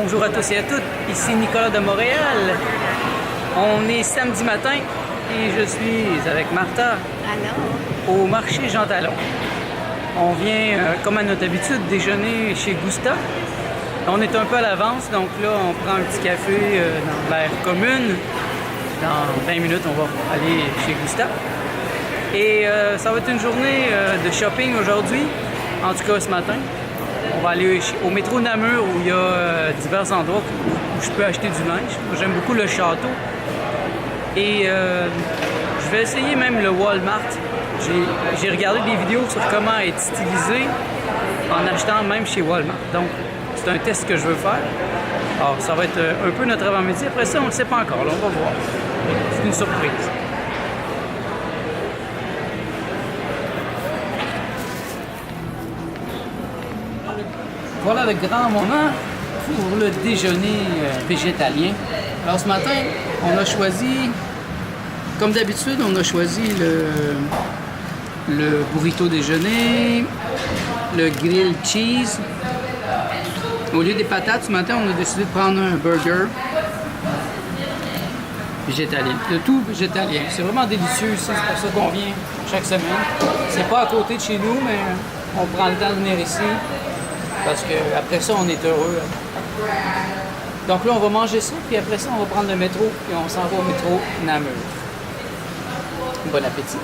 Bonjour à tous et à toutes, ici Nicolas de Montréal. On est samedi matin et je suis avec Martha au marché Jean Talon. On vient, comme à notre habitude, déjeuner chez Gousta. On est un peu à l'avance, donc là on prend un petit café dans l'aire commune. Dans 20 minutes, on va aller chez Gousta. Et ça va être une journée de shopping aujourd'hui, en tout cas ce matin. On va aller au métro Namur où il y a divers endroits où je peux acheter du linge. J'aime beaucoup le château. Et je vais essayer même le Walmart. J'ai regardé des vidéos sur comment être stylisé en achetant même chez Walmart. Donc, c'est un test que je veux faire. Alors, ça va être un peu notre avant-midi. Après ça, on ne le sait pas encore. Là, on va voir. C'est une surprise. Voilà le grand moment pour le déjeuner végétalien. Alors ce matin, on a choisi, comme d'habitude, on a choisi le burrito déjeuner, le grilled cheese. Au lieu des patates, ce matin, on a décidé de prendre un burger végétalien. Le tout végétalien. C'est vraiment délicieux ici, c'est pour ça qu'on vient chaque semaine. C'est pas à côté de chez nous, mais on prend le temps de venir ici. Parce qu'après ça, on est heureux. Donc là, on va manger ça, puis après ça, on va prendre le métro, et on s'en va au métro Namur. Bon appétit!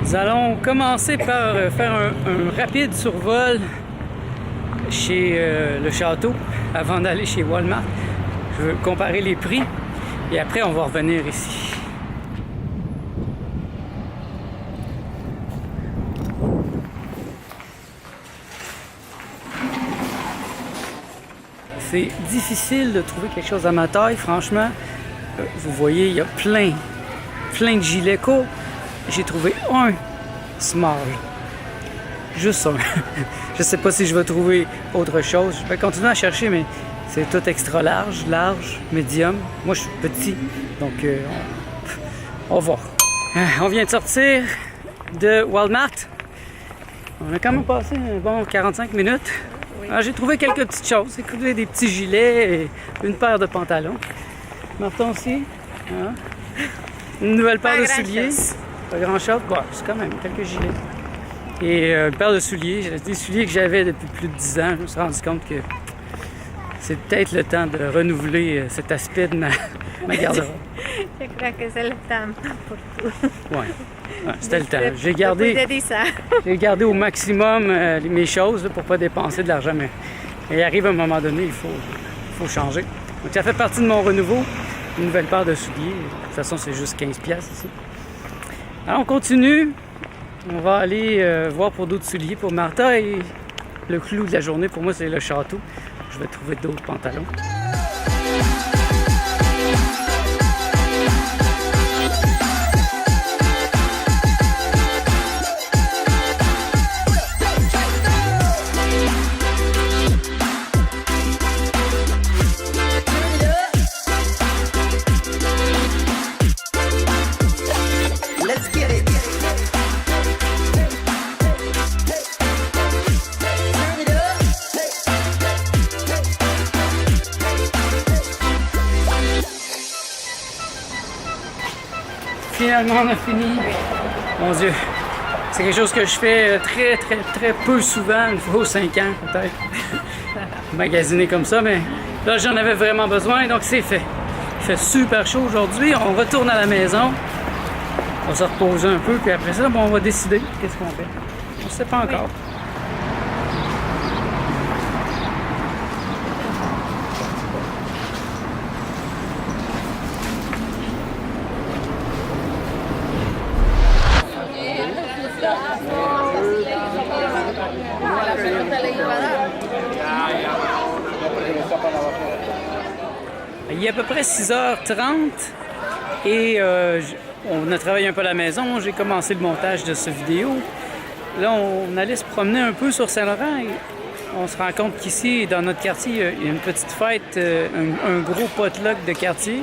Nous allons commencer par faire un rapide survol chez le château avant d'aller chez Walmart. Je veux comparer les prix et après on va revenir ici. C'est difficile de trouver quelque chose à ma taille, franchement. Vous voyez, il y a plein de gilets courts. J'ai trouvé un small. Juste un. Je sais pas si je vais trouver autre chose. Je vais continuer à chercher, mais c'est tout extra large, médium. Moi, je suis petit, donc on va voir. On vient de sortir de Walmart. On a quand même passé un bon 45 minutes. Oui. J'ai trouvé quelques petites choses. J'ai trouvé des petits gilets et une paire de pantalons. Martin aussi. Hein? Une nouvelle paire de souliers. Pas grand-chose, bon, c'est quand même quelques gilets. Et une paire de souliers, des souliers que j'avais depuis plus de 10 ans. Je me suis rendu compte que c'est peut-être le temps de renouveler cet aspect de ma garde-robe. Je crois que c'est le temps pour tout. Ouais, c'était le temps. J'ai gardé au maximum mes choses là, pour ne pas dépenser de l'argent. Mais il arrive un moment donné, il faut changer. Donc ça fait partie de mon renouveau. Une nouvelle paire de souliers. De toute façon, c'est juste 15$ ici. Alors on continue, on va aller voir pour d'autres souliers pour Martha et le clou de la journée pour moi c'est le château. Je vais trouver d'autres pantalons. Finalement, on a fini. Mon Dieu, c'est quelque chose que je fais très peu souvent, une fois aux 5 ans peut-être. Magasiner comme ça, mais là j'en avais vraiment besoin, donc c'est fait. Il fait super chaud aujourd'hui, on retourne à la maison. On va se reposer un peu, puis après ça, bon, on va décider qu'est-ce qu'on fait. On ne sait pas encore. Oui. Il est à peu près 6h30 et on a travaillé un peu à la maison. J'ai commencé le montage de cette vidéo. Là, on allait se promener un peu sur Saint-Laurent et on se rend compte qu'ici, dans notre quartier, il y a une petite fête, un gros potluck de quartier.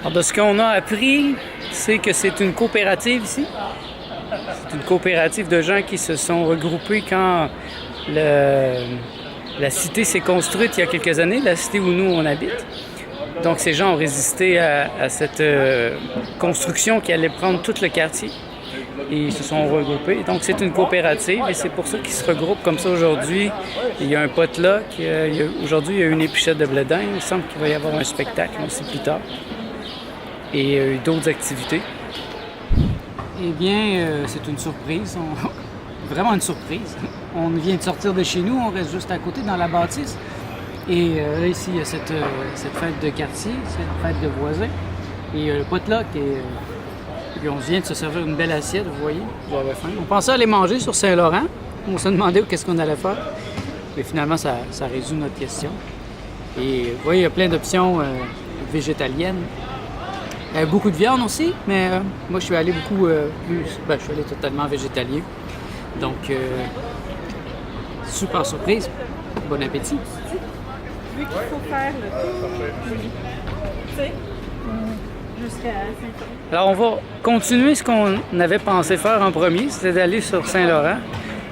Alors, de ce qu'on a appris, c'est que c'est une coopérative ici. C'est une coopérative de gens qui se sont regroupés quand la cité s'est construite il y a quelques années, la cité où nous on habite. Donc ces gens ont résisté à cette construction qui allait prendre tout le quartier. Et ils se sont regroupés. Donc c'est une coopérative et c'est pour ça qu'ils se regroupent comme ça aujourd'hui. Il y a un potluck. Aujourd'hui, il y a une épichette de blé d'Inde. Il semble qu'il va y avoir un spectacle aussi plus tard. Et d'autres activités. Eh bien, c'est une surprise. Vraiment une surprise. On vient de sortir de chez nous. On reste juste à côté dans la bâtisse. Et là, ici, il y a cette fête de quartier, cette fête de voisins. Et le potluck est... Puis on vient de se servir une belle assiette, vous voyez, j'avais faim. On pensait aller manger sur Saint-Laurent. On se demandait qu'est-ce qu'on allait faire. Mais finalement, ça résout notre question. Et vous voyez, il y a plein d'options végétaliennes. Beaucoup de viande aussi, mais moi, je suis allé beaucoup je suis allé totalement végétalien. Donc, super surprise. Bon appétit. Vu qu'il faut faire le tour, tu sais, jusqu'à Saint-Laurent. Alors, on va continuer ce qu'on avait pensé faire en premier, c'était d'aller sur Saint-Laurent.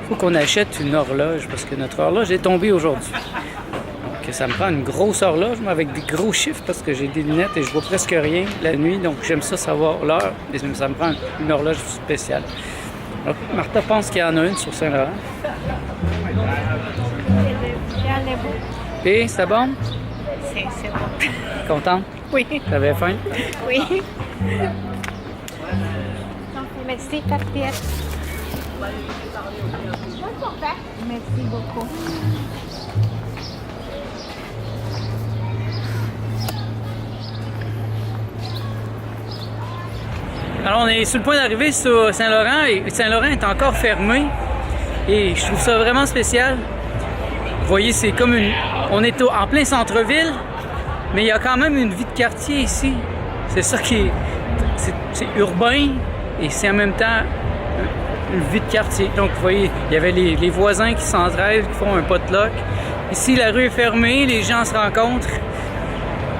Il faut qu'on achète une horloge, parce que notre horloge est tombée aujourd'hui. Donc, ça me prend une grosse horloge, mais avec des gros chiffres, parce que j'ai des lunettes et je vois presque rien la nuit. Donc, j'aime ça savoir l'heure, mais ça me prend une horloge spéciale. Alors, Martha pense qu'il y en a une sur Saint-Laurent. Elle est beau. Et, c'était bon? C'est bon. Contente? Oui. T'avais faim? Oui. Merci, 4 pièces. Merci beaucoup. Alors, on est sur le point d'arriver sur Saint-Laurent et Saint-Laurent est encore fermé. Et je trouve ça vraiment spécial. Vous voyez, c'est comme une... On est en plein centre-ville, mais il y a quand même une vie de quartier ici. C'est ça qui est... C'est urbain et c'est en même temps une vie de quartier. Donc, vous voyez, il y avait les voisins qui s'entraident, qui font un potluck. Ici, la rue est fermée, les gens se rencontrent.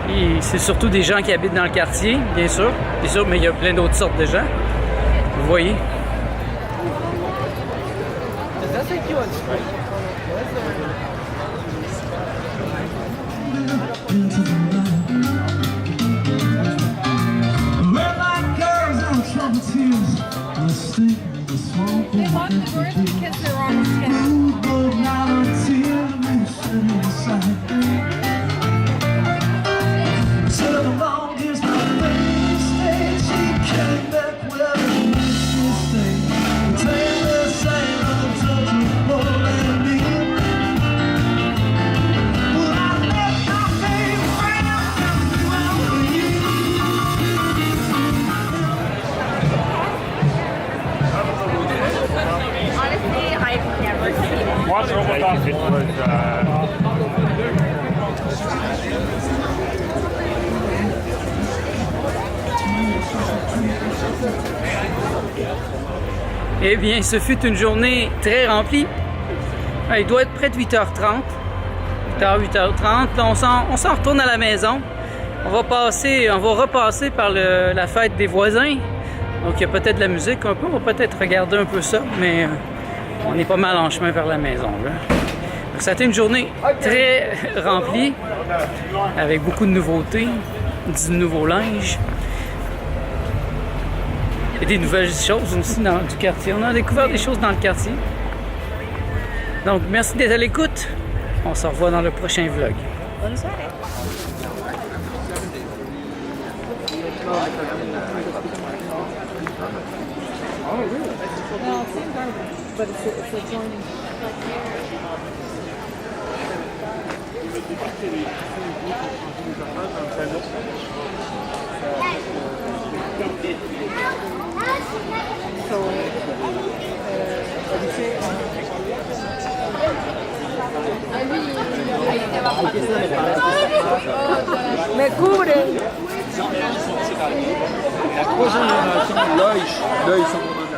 Et c'est surtout des gens qui habitent dans le quartier, bien sûr, mais il y a plein d'autres sortes de gens. Vous voyez. Eh bien, ce fut une journée très remplie. Il doit être près de 8h30. 8h30. Là, on s'en retourne à la maison. On va repasser par la fête des voisins. Donc, il y a peut-être de la musique un peu. On va peut-être regarder un peu ça, mais on est pas mal en chemin vers la maison. Là. Donc, ça a été une journée très remplie, avec beaucoup de nouveautés, du nouveau linge. Et des nouvelles choses aussi du quartier. On a découvert des choses dans le quartier. Donc, merci d'être à l'écoute. On se revoit dans le prochain vlog. Bonne soirée. Me cubre. la troisième génération, là, ils sont